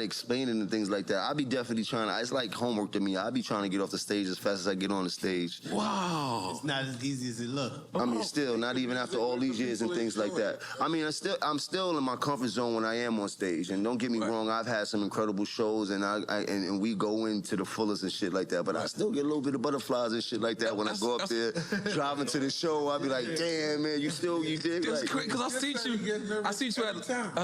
explaining and things like that. I be definitely trying to, it's like homework to me. I be trying to get off the stage as fast as I get on the stage. Wow. It's not as easy as it looks. I mean, still, not even after all these years and things like that. I mean, I'm still in my comfort zone when I am on stage. And don't get me wrong, I've had some incredible shows and and we go into the fullest and shit like that. But I still get a little bit of butterflies and shit like that when I go up there driving to the show. I be like, damn, man, you did. It's crazy because I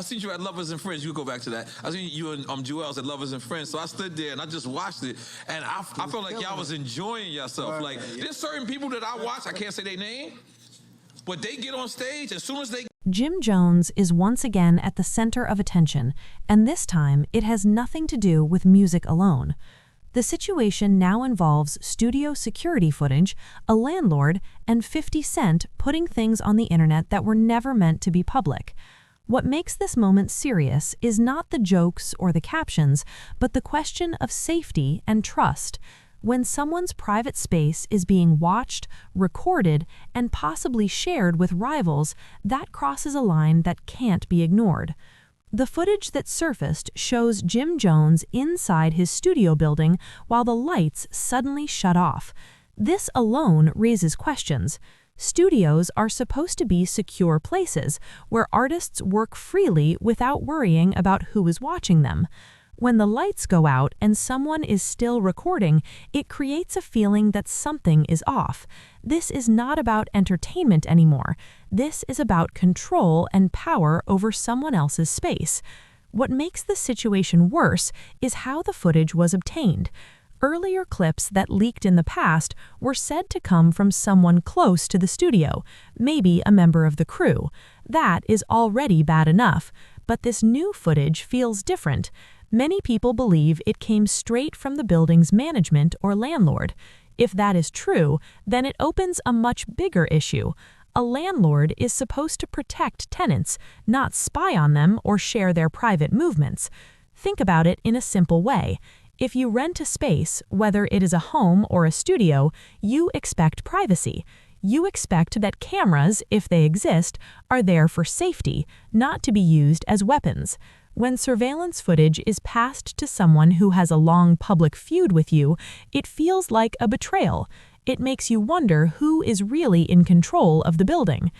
see you at Lovers and Friends. You go back to that. I seen you and Jewels at Lovers and Friends. So I stood there and I just watched it, and I felt like y'all was enjoying yourself. Like there's certain people that I watch, I can't say their name, but they get on stage as soon as they. Jim Jones is once again at the center of attention, and this time it has nothing to do with music alone. The situation now involves studio security footage, a landlord, and 50 Cent putting things on the internet that were never meant to be public. What makes this moment serious is not the jokes or the captions, but the question of safety and trust. When someone's private space is being watched, recorded, and possibly shared with rivals, that crosses a line that can't be ignored. The footage that surfaced shows Jim Jones inside his studio building while the lights suddenly shut off. This alone raises questions. Studios are supposed to be secure places where artists work freely without worrying about who is watching them. When the lights go out and someone is still recording, it creates a feeling that something is off. This is not about entertainment anymore. This is about control and power over someone else's space. What makes the situation worse is how the footage was obtained. Earlier clips that leaked in the past were said to come from someone close to the studio, maybe a member of the crew. That is already bad enough, but this new footage feels different. Many people believe it came straight from the building's management or landlord. If that is true, then it opens a much bigger issue. A landlord is supposed to protect tenants, not spy on them or share their private movements. Think about it in a simple way. If you rent a space, whether it is a home or a studio, you expect privacy. You expect that cameras, if they exist, are there for safety, not to be used as weapons. When surveillance footage is passed to someone who has a long public feud with you, it feels like a betrayal. It makes you wonder who is really in control of the building.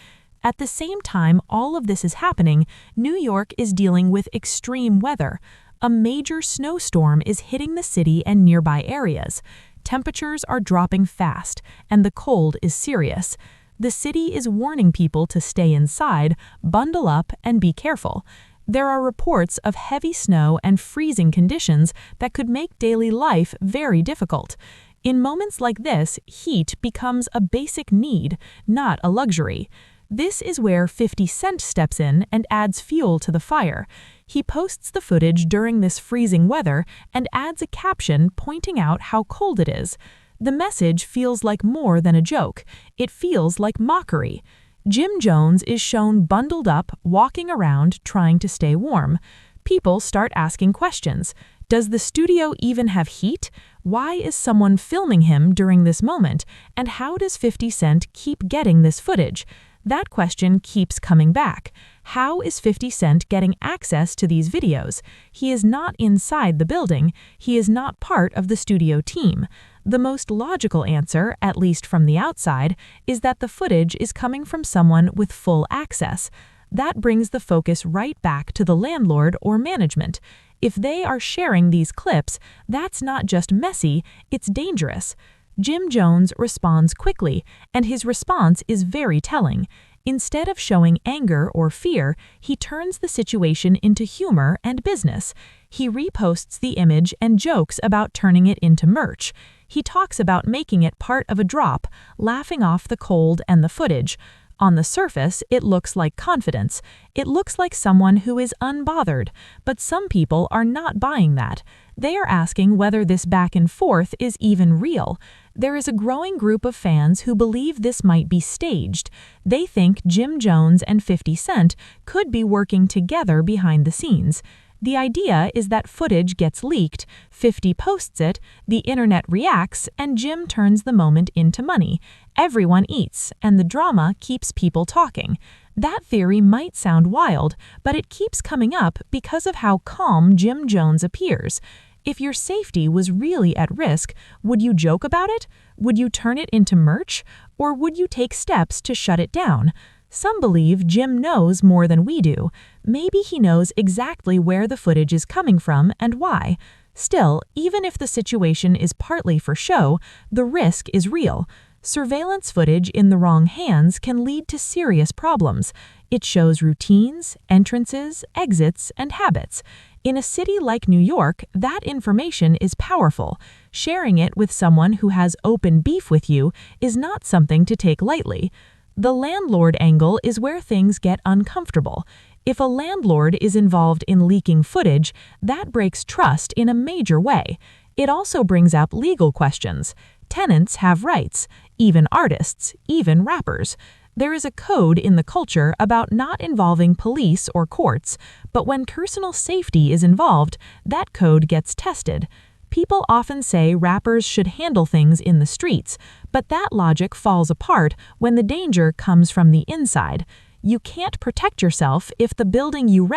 At the same time all of this is happening, New York is dealing with extreme weather. A major snowstorm is hitting the city and nearby areas. Temperatures are dropping fast, and the cold is serious. The city is warning people to stay inside, bundle up, and be careful. There are reports of heavy snow and freezing conditions that could make daily life very difficult. In moments like this, heat becomes a basic need, not a luxury. This is where 50 Cent steps in and adds fuel to the fire. He posts the footage during this freezing weather and adds a caption pointing out how cold it is. The message feels like more than a joke. It feels like mockery. Jim Jones is shown bundled up, walking around, trying to stay warm. People start asking questions. Does the studio even have heat? Why is someone filming him during this moment? And how does 50 Cent keep getting this footage? That question keeps coming back. How is 50 Cent getting access to these videos? He is not inside the building. He is not part of the studio team. The most logical answer, at least from the outside, is that the footage is coming from someone with full access. That brings the focus right back to the landlord or management. If they are sharing these clips, that's not just messy, it's dangerous. Jim Jones responds quickly, and his response is very telling. Instead of showing anger or fear, he turns the situation into humor and business. He reposts the image and jokes about turning it into merch. He talks about making it part of a drop, laughing off the cold and the footage. On the surface, it looks like confidence. It looks like someone who is unbothered, but some people are not buying that. They are asking whether this back and forth is even real. There is a growing group of fans who believe this might be staged. They think Jim Jones and 50 Cent could be working together behind the scenes. The idea is that footage gets leaked, 50 posts it, the internet reacts, and Jim turns the moment into money. Everyone eats, and the drama keeps people talking. That theory might sound wild, but it keeps coming up because of how calm Jim Jones appears. If your safety was really at risk, would you joke about it? Would you turn it into merch? Or would you take steps to shut it down? Some believe Jim knows more than we do. Maybe he knows exactly where the footage is coming from and why. Still, even if the situation is partly for show, the risk is real. Surveillance footage in the wrong hands can lead to serious problems. It shows routines, entrances, exits, and habits. In a city like New York, that information is powerful. Sharing it with someone who has open beef with you is not something to take lightly. The landlord angle is where things get uncomfortable. If a landlord is involved in leaking footage, that breaks trust in a major way. It also brings up legal questions. Tenants have rights, even artists, even rappers. There is a code in the culture about not involving police or courts, but when personal safety is involved, that code gets tested. People often say rappers should handle things in the streets, but that logic falls apart when the danger comes from the inside. You can't protect yourself if the building you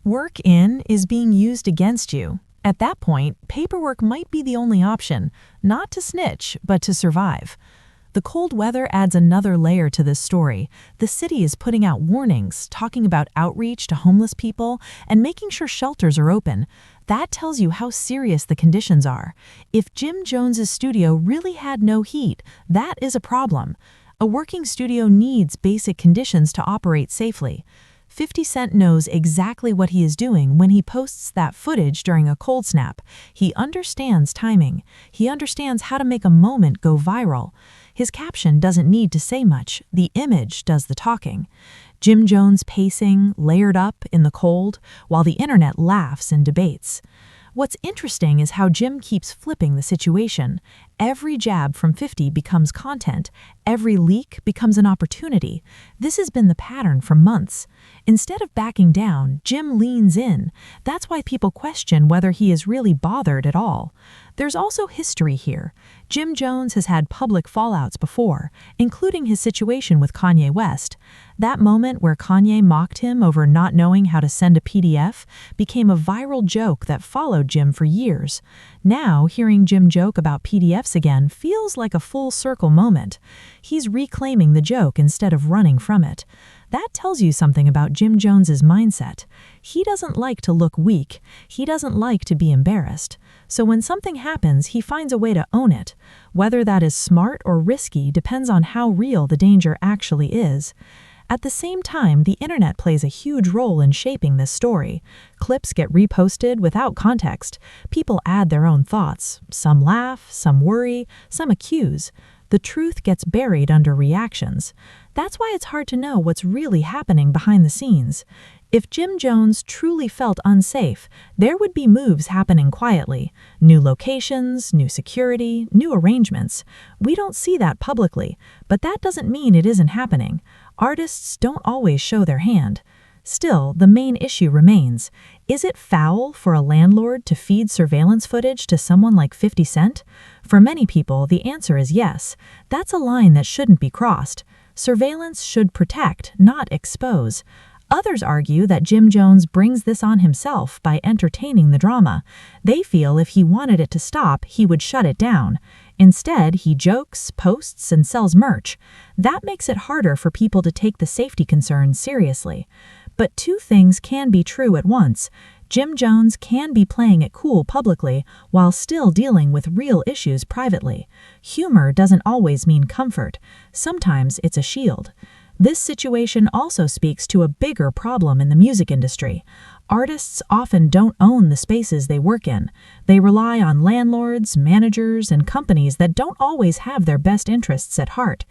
work in is being used against you. At that point, paperwork might be the only option, not to snitch, but to survive. The cold weather adds another layer to this story. The city is putting out warnings, talking about outreach to homeless people, and making sure shelters are open. That tells you how serious the conditions are. If Jim Jones's studio really had no heat, that is a problem. A working studio needs basic conditions to operate safely. 50 Cent knows exactly what he is doing when he posts that footage during a cold snap. He understands timing. He understands how to make a moment go viral. His caption doesn't need to say much. The image does the talking. Jim Jones pacing, layered up in the cold, while the internet laughs and debates. What's interesting is how Jim keeps flipping the situation. Every jab from 50 becomes content. Every leak becomes an opportunity. This has been the pattern for months. Instead of backing down, Jim leans in. That's why people question whether he is really bothered at all. There's also history here. Jim Jones has had public fallouts before, including his situation with Kanye West. That moment where Kanye mocked him over not knowing how to send a PDF became a viral joke that followed Jim for years. Now, hearing Jim joke about PDFs again feels like a full circle moment. He's reclaiming the joke instead of running from it. That tells you something about Jim Jones's mindset. He doesn't like to look weak. He doesn't like to be embarrassed. So when something happens, he finds a way to own it. Whether that is smart or risky depends on how real the danger actually is. At the same time, the internet plays a huge role in shaping this story. Clips get reposted without context. People add their own thoughts. Some laugh, some worry, some accuse. The truth gets buried under reactions. That's why it's hard to know what's really happening behind the scenes. If Jim Jones truly felt unsafe, there would be moves happening quietly. New locations, new security, new arrangements. We don't see that publicly, but that doesn't mean it isn't happening. Artists don't always show their hand. Still, the main issue remains. Is it foul for a landlord to feed surveillance footage to someone like 50 Cent? For many people, the answer is yes. That's a line that shouldn't be crossed. Surveillance should protect, not expose. Others argue that Jim Jones brings this on himself by entertaining the drama. They feel if he wanted it to stop, he would shut it down. Instead, he jokes, posts, and sells merch. That makes it harder for people to take the safety concerns seriously. But two things can be true at once. Jim Jones can be playing it cool publicly while still dealing with real issues privately. Humor doesn't always mean comfort. Sometimes it's a shield. This situation also speaks to a bigger problem in the music industry. Artists often don't own the spaces they work in. They rely on landlords, managers, and companies that don't always have their best interests at heart.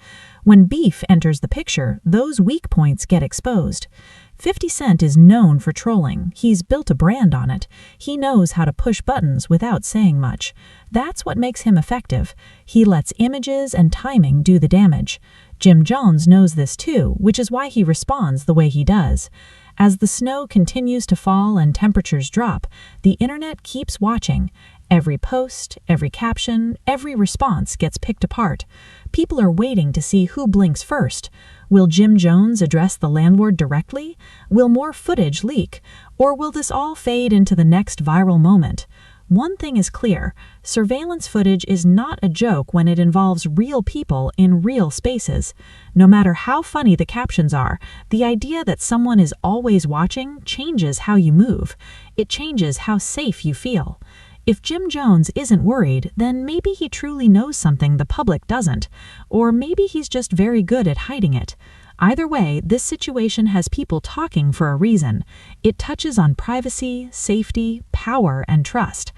When beef enters the picture, those weak points get exposed. 50 Cent is known for trolling. He's built a brand on it. He knows how to push buttons without saying much. That's what makes him effective. He lets images and timing do the damage. Jim Jones knows this too, which is why he responds the way he does. As the snow continues to fall and temperatures drop, the internet keeps watching. Every post, every caption, every response gets picked apart. People are waiting to see who blinks first. Will Jim Jones address the landlord directly? Will more footage leak? Or will this all fade into the next viral moment? One thing is clear: surveillance footage is not a joke when it involves real people in real spaces. No matter how funny the captions are, the idea that someone is always watching changes how you move. It changes how safe you feel. If Jim Jones isn't worried, then maybe he truly knows something the public doesn't, or maybe he's just very good at hiding it. Either way, this situation has people talking for a reason. It touches on privacy, safety, power, and trust.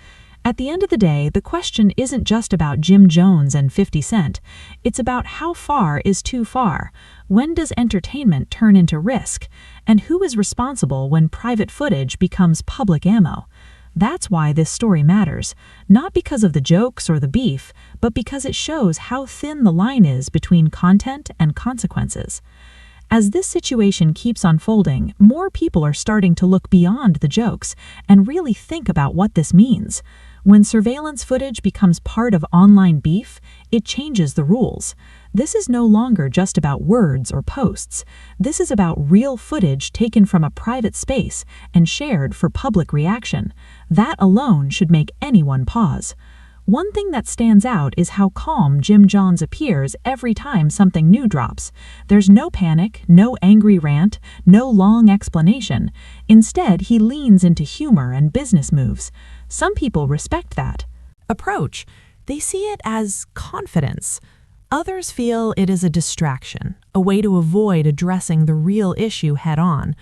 At the end of the day, the question isn't just about Jim Jones and 50 Cent. It's about how far is too far. When does entertainment turn into risk? And who is responsible when private footage becomes public ammo? That's why this story matters, not because of the jokes or the beef, but because it shows how thin the line is between content and consequences. As this situation keeps unfolding, more people are starting to look beyond the jokes and really think about what this means. When surveillance footage becomes part of online beef, it changes the rules. This is no longer just about words or posts. This is about real footage taken from a private space and shared for public reaction. That alone should make anyone pause. One thing that stands out is how calm Jim Jones appears every time something new drops. There's no panic, no angry rant, no long explanation. Instead, he leans into humor and business moves. Some people respect that approach. They see it as confidence. Others feel it is a distraction, a way to avoid addressing the real issue head-on.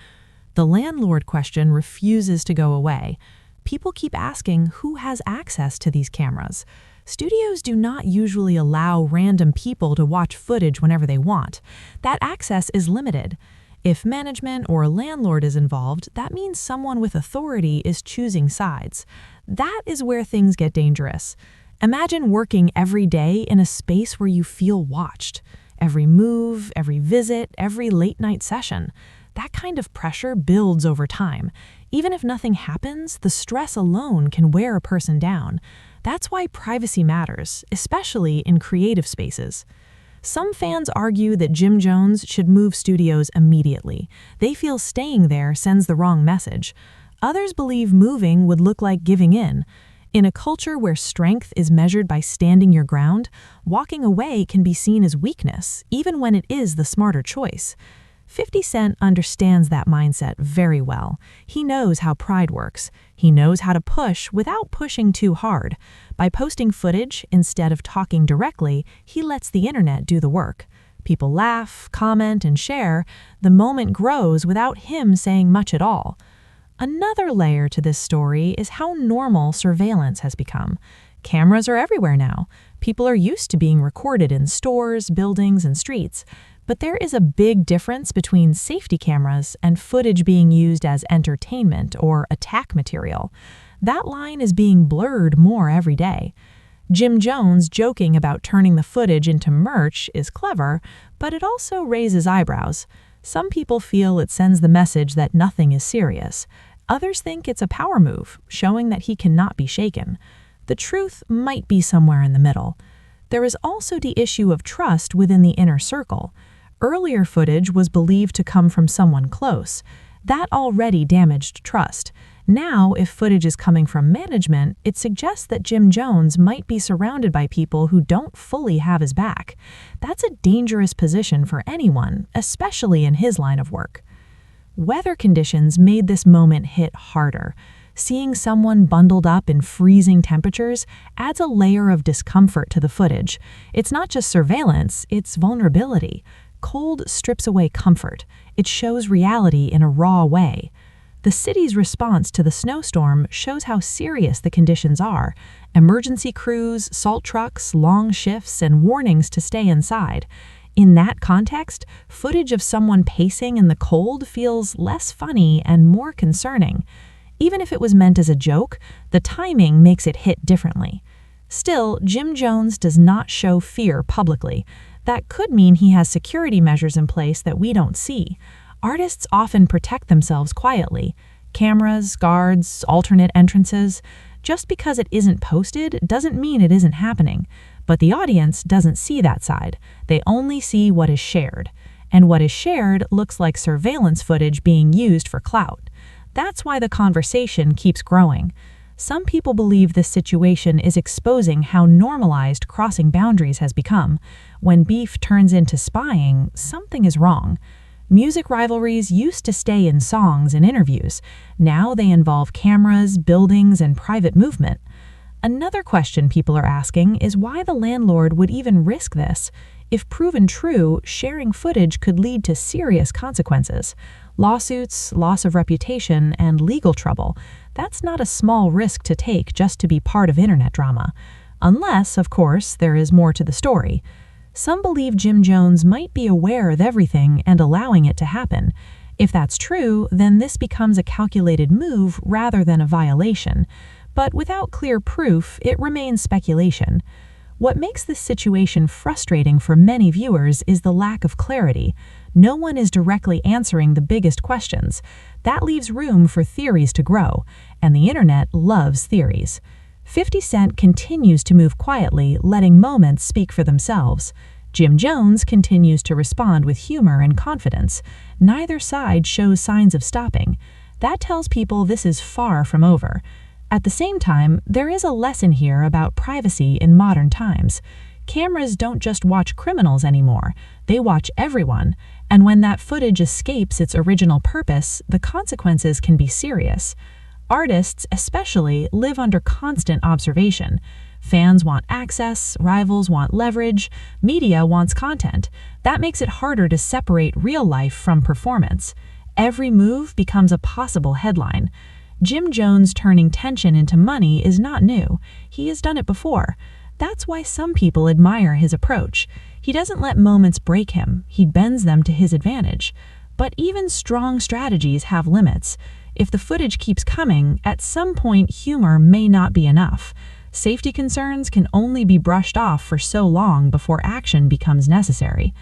The landlord question refuses to go away. People keep asking who has access to these cameras. Studios do not usually allow random people to watch footage whenever they want. That access is limited. If management or a landlord is involved, that means someone with authority is choosing sides. That is where things get dangerous. Imagine working every day in a space where you feel watched. Every move, every visit, every late-night session. That kind of pressure builds over time. Even if nothing happens, the stress alone can wear a person down. That's why privacy matters, especially in creative spaces. Some fans argue that Jim Jones should move studios immediately. They feel staying there sends the wrong message. Others believe moving would look like giving in. In a culture where strength is measured by standing your ground, walking away can be seen as weakness, even when it is the smarter choice. 50 Cent understands that mindset very well. He knows how pride works. He knows how to push without pushing too hard. By posting footage instead of talking directly, he lets the internet do the work. People laugh, comment, and share. The moment grows without him saying much at all. Another layer to this story is how normal surveillance has become. Cameras are everywhere now. People are used to being recorded in stores, buildings, and streets. But there is a big difference between safety cameras and footage being used as entertainment or attack material. That line is being blurred more every day. Jim Jones joking about turning the footage into merch is clever, but it also raises eyebrows. Some people feel it sends the message that nothing is serious. Others think it's a power move, showing that he cannot be shaken. The truth might be somewhere in the middle. There is also the issue of trust within the inner circle. Earlier footage was believed to come from someone close. That already damaged trust. Now, if footage is coming from management, it suggests that Jim Jones might be surrounded by people who don't fully have his back. That's a dangerous position for anyone, especially in his line of work. Weather conditions made this moment hit harder. Seeing someone bundled up in freezing temperatures adds a layer of discomfort to the footage. It's not just surveillance, it's vulnerability. Cold strips away comfort. It shows reality in a raw way. The city's response to the snowstorm shows how serious the conditions are. Emergency crews, salt trucks, long shifts, and warnings to stay inside. In that context, footage of someone pacing in the cold feels less funny and more concerning. Even if it was meant as a joke, the timing makes it hit differently. Still, Jim Jones does not show fear publicly. That could mean he has security measures in place that we don't see. Artists often protect themselves quietly. Cameras, guards, alternate entrances. Just because it isn't posted doesn't mean it isn't happening. But the audience doesn't see that side. They only see what is shared. And what is shared looks like surveillance footage being used for clout. That's why the conversation keeps growing. Some people believe this situation is exposing how normalized crossing boundaries has become. When beef turns into spying, something is wrong. Music rivalries used to stay in songs and interviews. Now they involve cameras, buildings, and private movement. Another question people are asking is why the landlord would even risk this. If proven true, sharing footage could lead to serious consequences. Lawsuits, loss of reputation, and legal trouble. That's not a small risk to take just to be part of internet drama. Unless, of course, there is more to the story. Some believe Jim Jones might be aware of everything and allowing it to happen. If that's true, then this becomes a calculated move rather than a violation. But without clear proof, it remains speculation. What makes this situation frustrating for many viewers is the lack of clarity. No one is directly answering the biggest questions. That leaves room for theories to grow, and the internet loves theories. 50 Cent continues to move quietly, letting moments speak for themselves. Jim Jones continues to respond with humor and confidence. Neither side shows signs of stopping. That tells people this is far from over. At the same time, there is a lesson here about privacy in modern times. Cameras don't just watch criminals anymore, they watch everyone. And when that footage escapes its original purpose, the consequences can be serious. Artists, especially, live under constant observation. Fans want access, rivals want leverage, media wants content. That makes it harder to separate real life from performance. Every move becomes a possible headline. Jim Jones turning tension into money is not new. He has done it before. That's why some people admire his approach. He doesn't let moments break him. He bends them to his advantage. But even strong strategies have limits. If the footage keeps coming, at some point humor may not be enough. Safety concerns can only be brushed off for so long before action becomes necessary,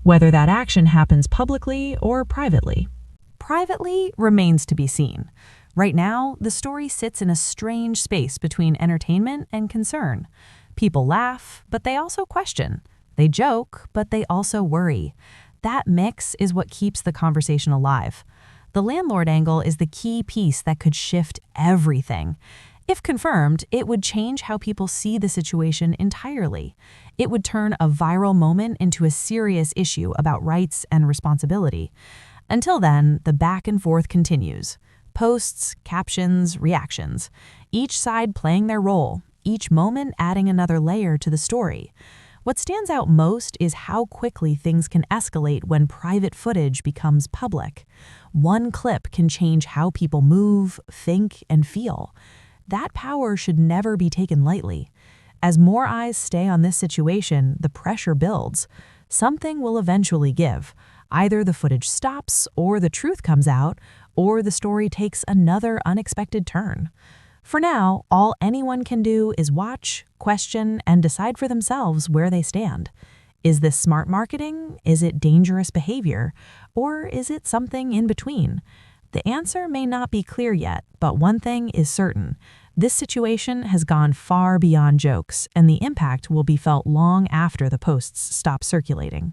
whether that action happens publicly or privately. Privately remains to be seen. Right now, the story sits in a strange space between entertainment and concern. People laugh, but they also question. They joke, but they also worry. That mix is what keeps the conversation alive. The landlord angle is the key piece that could shift everything. If confirmed, it would change how people see the situation entirely. It would turn a viral moment into a serious issue about rights and responsibility. Until then, the back and forth continues. Posts, captions, reactions. Each side playing their role, each moment adding another layer to the story. What stands out most is how quickly things can escalate when private footage becomes public. One clip can change how people move, think, and feel. That power should never be taken lightly. As more eyes stay on this situation, the pressure builds. Something will eventually give. Either the footage stops, or the truth comes out, or the story takes another unexpected turn. For now, all anyone can do is watch, question, and decide for themselves where they stand. Is this smart marketing? Is it dangerous behavior? Or is it something in between? The answer may not be clear yet, but one thing is certain. This situation has gone far beyond jokes, and the impact will be felt long after the posts stop circulating.